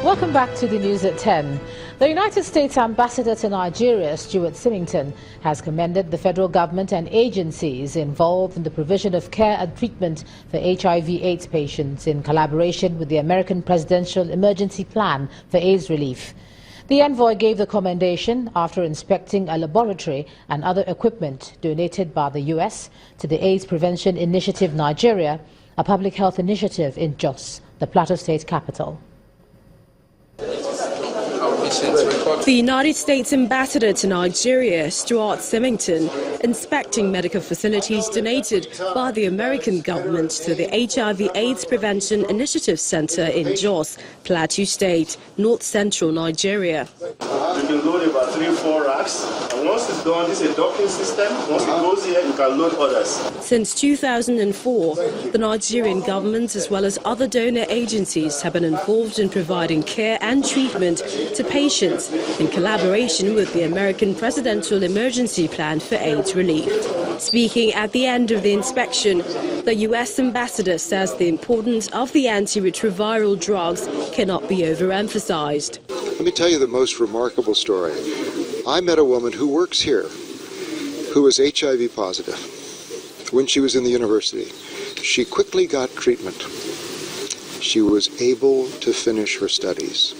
Welcome back to the news at 10. The United States Ambassador to Nigeria, Stuart Symington, has commended the federal government and agencies involved in the provision of care and treatment for HIV/AIDS patients in collaboration with the American Presidential Emergency Plan for AIDS Relief. The envoy gave the commendation after inspecting a laboratory and other equipment donated by the U.S. to the AIDS Prevention Initiative Nigeria, a public health initiative in Jos, the Plateau State capital. The United States Ambassador to Nigeria, Stuart Symington, inspecting medical facilities donated by the American government to the HIV/AIDS Prevention Initiative Center in Jos, Plateau State, north-central Nigeria. You can load about 3-4 racks, and once it's done, this is a docking system. Once it goes here, you can load others. Since 2004, the Nigerian government, as well as other donor agencies, have been involved in providing care and treatment to patients in collaboration with the American Presidential Emergency Plan for AIDS Relief. Speaking at the end of the inspection, the U.S. ambassador says the importance of the antiretroviral drugs cannot be overemphasized. Let me tell you the most remarkable story. I met a woman who works here who was HIV positive when she was in the university. She quickly got treatment. She was able to finish her studies.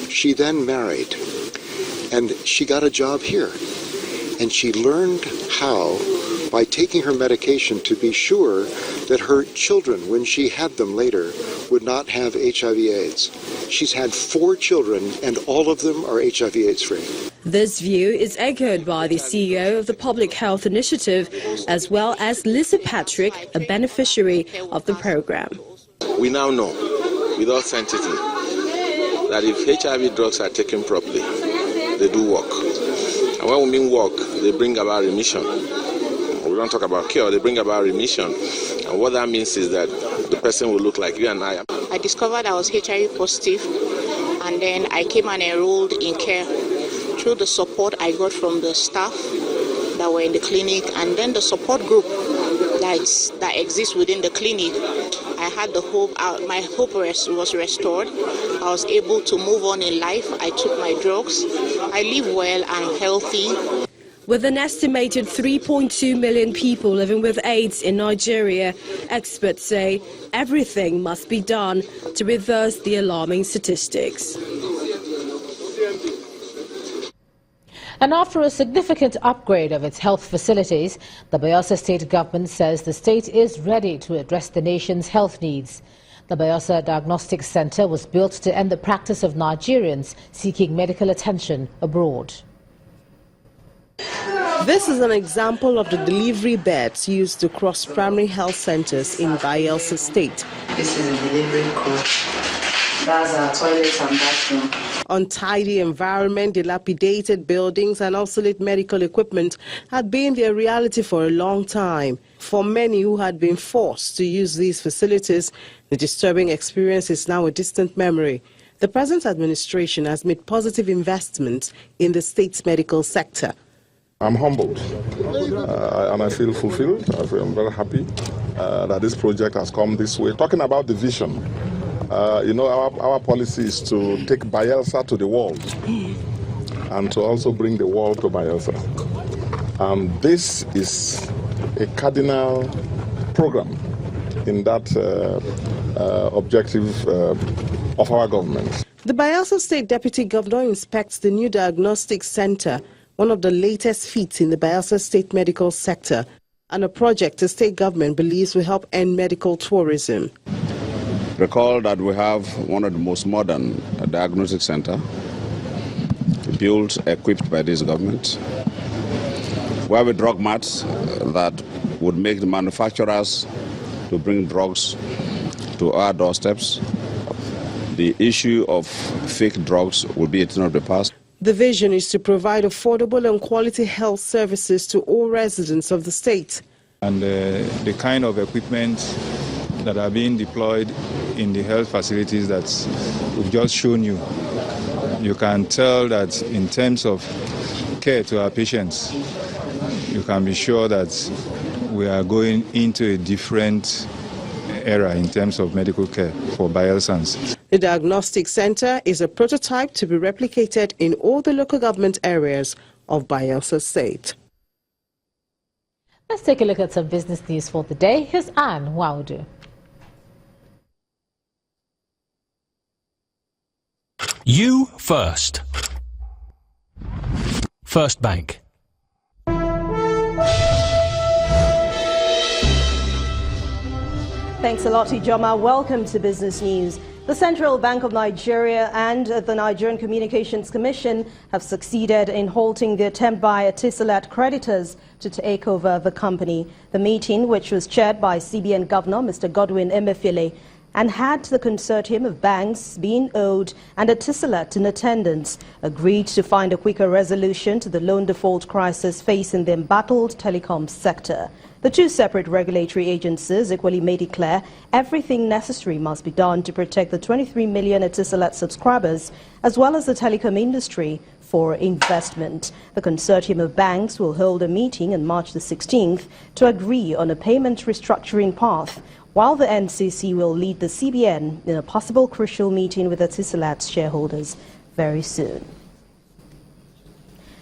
She then married, and she got a job here. And she learned how, by taking her medication, to be sure that her children, when she had them later, would not have HIV/AIDS. She's had 4 children, and all of them are HIV/AIDS free. This view is echoed by the CEO of the Public Health Initiative, as well as Lisa Patrick, a beneficiary of the program. We now know, with all certainty, that if HIV drugs are taken properly, they do work. And when we mean work, they bring about remission. We don't talk about cure, they bring about remission. And what that means is that the person will look like you and I. I discovered I was HIV positive, and then I came and enrolled in care through the support I got from the staff that were in the clinic, and then the support group that exists within the clinic. I had the hope, my hope was restored. I was able to move on in life. I took my drugs. I live well and healthy. With an estimated 3.2 million people living with AIDS in Nigeria, experts say everything must be done to reverse the alarming statistics. And after a significant upgrade of its health facilities, the Bayelsa State government says the state is ready to address the nation's health needs. The Bayelsa Diagnostic Center was built to end the practice of Nigerians seeking medical attention abroad. This is an example of the delivery beds used across primary health centers in Bayelsa State. This is a delivery code. That's our toilets and bathroom. Untidy environment, dilapidated buildings and obsolete medical equipment had been their reality for a long time. For many who had been forced to use these facilities, the disturbing experience is now a distant memory. The present administration has made positive investments in the state's medical sector. I'm humbled and I feel fulfilled. I'm very happy that this project has come this way. Talking about the vision, our policy is to take Bayelsa to the world and to also bring the world to Bayelsa. This is a cardinal program in that objective of our government. The Bayelsa State Deputy Governor inspects the new diagnostic center, one of the latest feats in the Bayelsa State medical sector, and a project the state government believes will help end medical tourism. Recall that we have one of the most modern diagnostic center built, equipped by this government. We have a drug mart that would make the manufacturers to bring drugs to our doorsteps. The issue of fake drugs will be a thing of the past. The vision is to provide affordable and quality health services to all residents of the state. And the kind of equipment that are being deployed in the health facilities that we've just shown you, you can tell that in terms of care to our patients, you can be sure that we are going into a different era in terms of medical care for Bayelsans. The diagnostic center is a prototype to be replicated in all the local government areas of Bayelsa State. Let's take a look at some business news for the day. Here's Anne Waudu. You first. First Bank. Thanks a lot, Ijoma. Welcome to Business News. The Central Bank of Nigeria and the Nigerian Communications Commission have succeeded in halting the attempt by Etisalat creditors to take over the company. The meeting, which was chaired by CBN Governor Mr. Godwin Emefiele, and had the consortium of banks being owed and Etisalat in attendance, agreed to find a quicker resolution to the loan default crisis facing the embattled telecom sector. The two separate regulatory agencies equally made it clear everything necessary must be done to protect the 23 million Etisalat subscribers as well as the telecom industry for investment. The consortium of banks will hold a meeting on March the 16th to agree on a payment restructuring path, while the NCC will lead the CBN in a possible crucial meeting with Etisalat's shareholders very soon.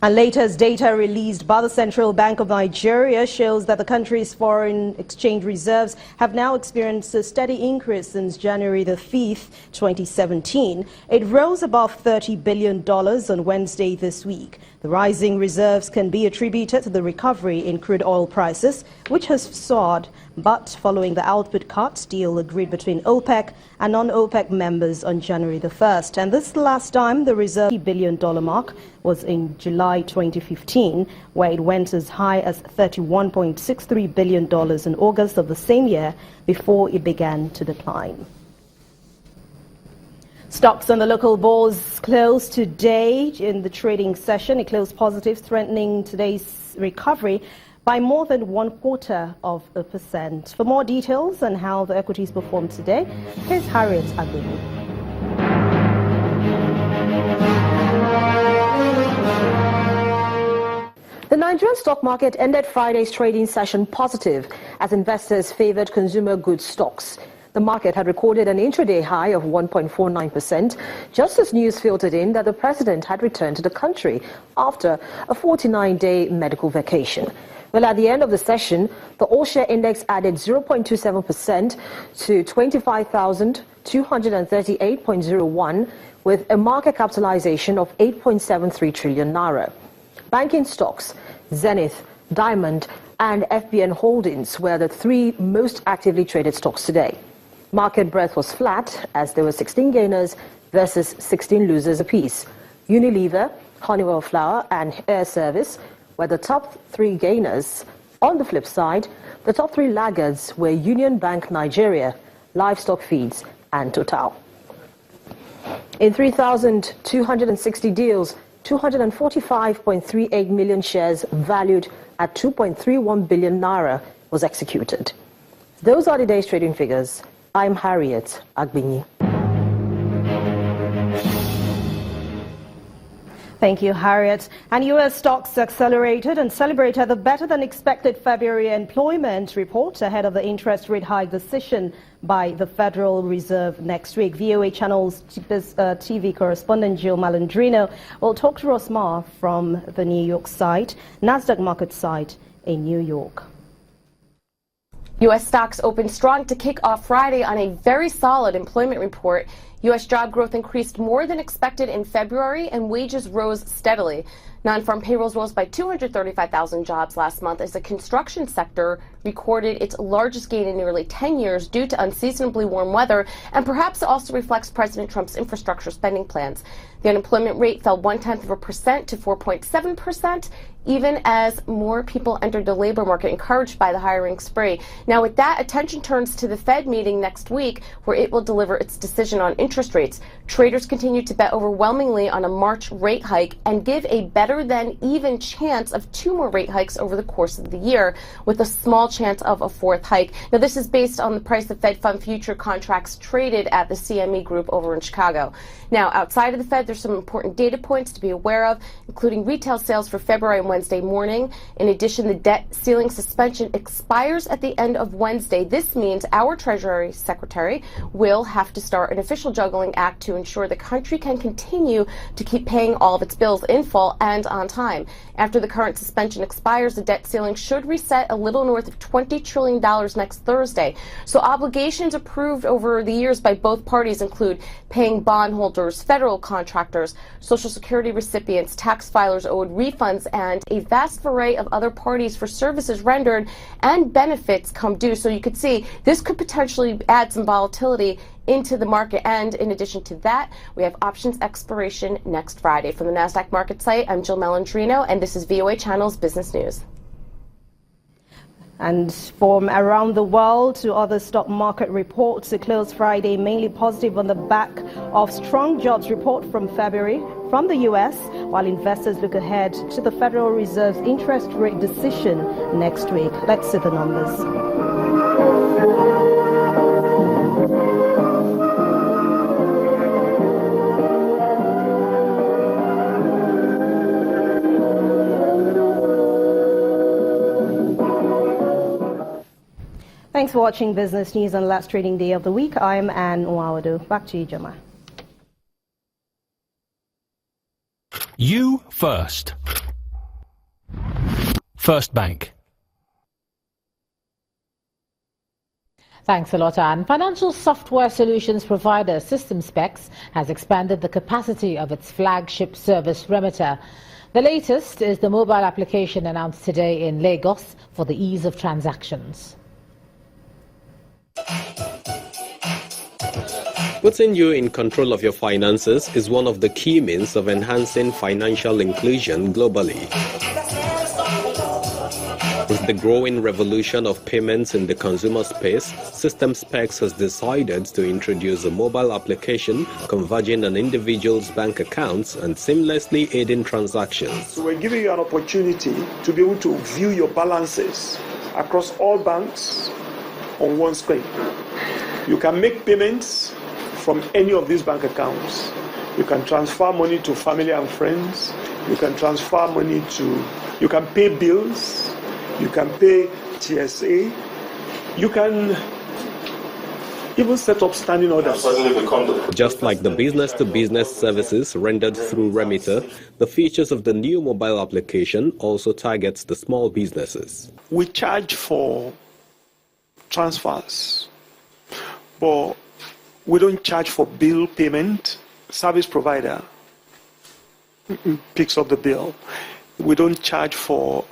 And latest data released by the Central Bank of Nigeria shows that the country's foreign exchange reserves have now experienced a steady increase since January the 5th, 2017. It rose above $30 billion on Wednesday this week. The rising reserves can be attributed to the recovery in crude oil prices, which has soared, but following the output cut deal agreed between OPEC and non-OPEC members on January the 1st. And this last time the reserve $30 billion mark was in July 2015, where it went as high as $31.63 billion in August of the same year before it began to decline. Stocks on the local bourse closed today in the trading session. It closed positive, strengthening today's recovery by more than 0.25%. For more details on how the equities performed today, here's Harriet Agbeni. The Nigerian stock market ended Friday's trading session positive as investors favored consumer goods stocks. The market had recorded an intraday high of 1.49%, just as news filtered in that the president had returned to the country after a 49-day medical vacation. Well, at the end of the session, the all-share index added 0.27% to 25,238.01 with a market capitalization of 8.73 trillion naira. Banking stocks, Zenith, Diamond, and FBN Holdings were the three most actively traded stocks today. Market breadth was flat as there were 16 gainers versus 16 losers apiece. Unilever, Honeywell Flour, and Air Service were the top three gainers. On the flip side, the top three laggards were Union Bank Nigeria, Livestock Feeds, and Total. In 3,260 deals, 245.38 million shares valued at 2.31 billion naira was executed. Those are the day's trading figures. I'm Harriet Agbini. Thank you, Harriet. And U.S. stocks accelerated and celebrated the better-than-expected February employment report ahead of the interest rate hike decision by the Federal Reserve next week. VOA Channel's TV correspondent Jill Malandrino will talk to us more from the New York site, NASDAQ market site in New York. U.S. stocks opened strong to kick off Friday on a very solid employment report. U.S. job growth increased more than expected in February, and wages rose steadily. Non-farm payrolls rose by 235,000 jobs last month as the construction sector recorded its largest gain in nearly 10 years due to unseasonably warm weather, and perhaps also reflects President Trump's infrastructure spending plans. The unemployment rate fell 0.1% to 4.7%, even as more people entered the labor market, encouraged by the hiring spree. Now, with that, attention turns to the Fed meeting next week, where it will deliver its decision on interest interest rates. Traders continue to bet overwhelmingly on a March rate hike and give a better than even chance of 2 more rate hikes over the course of the year, with a small chance of a 4th hike. Now, this is based on the price of Fed Fund future contracts traded at the CME Group over in Chicago. Now, outside of the Fed, there's some important data points to be aware of, including retail sales for February and Wednesday morning. In addition, the debt ceiling suspension expires at the end of Wednesday. This means our Treasury Secretary will have to start an official juggling act to ensure the country can continue to keep paying all of its bills in full and on time. After the current suspension expires, the debt ceiling should reset a little north of $20 trillion next Thursday. So obligations approved over the years by both parties include paying bondholders, federal contractors, Social Security recipients, tax filers owed refunds, and a vast array of other parties for services rendered and benefits come due. So you could see this could potentially add some volatility into the market. And in addition to that, we have options expiration next Friday. From the NASDAQ market site, I'm Jill Melandrino, and this is VOA Channel's Business News. And from around the world to other stock market reports, it closed Friday mainly positive on the back of strong jobs report from February from the U.S., while investors look ahead to the Federal Reserve's interest rate decision next week. Let's see the numbers. Thanks for watching Business News on the last trading day of the week. I'm Anne Nwawadu. Back to you, Jama. You first. First Bank. Thanks a lot, Anne. Financial software solutions provider SystemSpecs has expanded the capacity of its flagship service, Remitter. The latest is the mobile application announced today in Lagos for the ease of transactions. Putting you in control of your finances is one of the key means of enhancing financial inclusion globally. With the growing revolution of payments in the consumer space, SystemSpecs has decided to introduce a mobile application converging on individuals' bank accounts and seamlessly aiding transactions. So we're giving you an opportunity to be able to view your balances across all banks on one screen. You can make payments from any of these bank accounts. You can transfer money to family and friends. You can transfer money you can pay bills. You can pay TSA. You can even set up standing orders. Just like the business-to-business services rendered through Remitter, the features of the new mobile application also targets the small businesses. We charge for transfers, but we don't charge for bill payment. Service provider picks up the bill. We don't charge for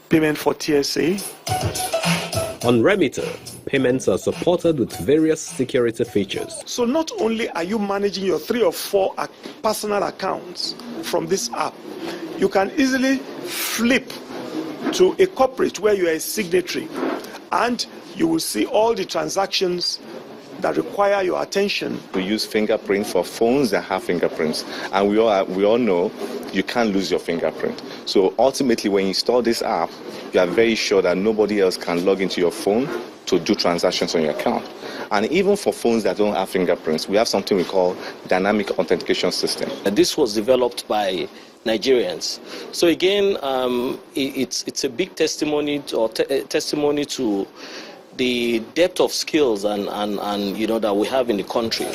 payment for TSA. On Remitter, payments are supported with various security features. So not only are you managing your 3 or 4 personal accounts from this app, you can easily flip to a corporate where you are a signatory, and you will see all the transactions that require your attention. We use fingerprint for phones that have fingerprints, and we all know you can't lose your fingerprint. So ultimately, when you install this app, you are very sure that nobody else can log into your phone to do transactions on your account. And even for phones that don't have fingerprints, we have something we call dynamic authentication system. This was developed by Nigerians. So again, it's a big testimony to the depth of skills and that we have in the country.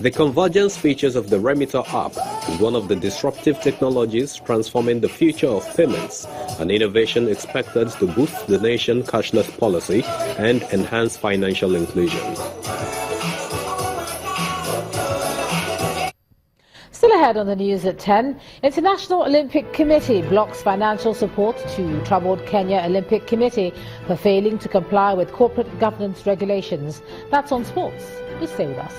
The convergence features of the Remitter app is one of the disruptive technologies transforming the future of payments, an innovation expected to boost the nation's cashless policy and enhance financial inclusion. Still ahead on the news at 10, International Olympic Committee blocks financial support to troubled Kenya Olympic Committee for failing to comply with corporate governance regulations. That's on sports. Please stay with us.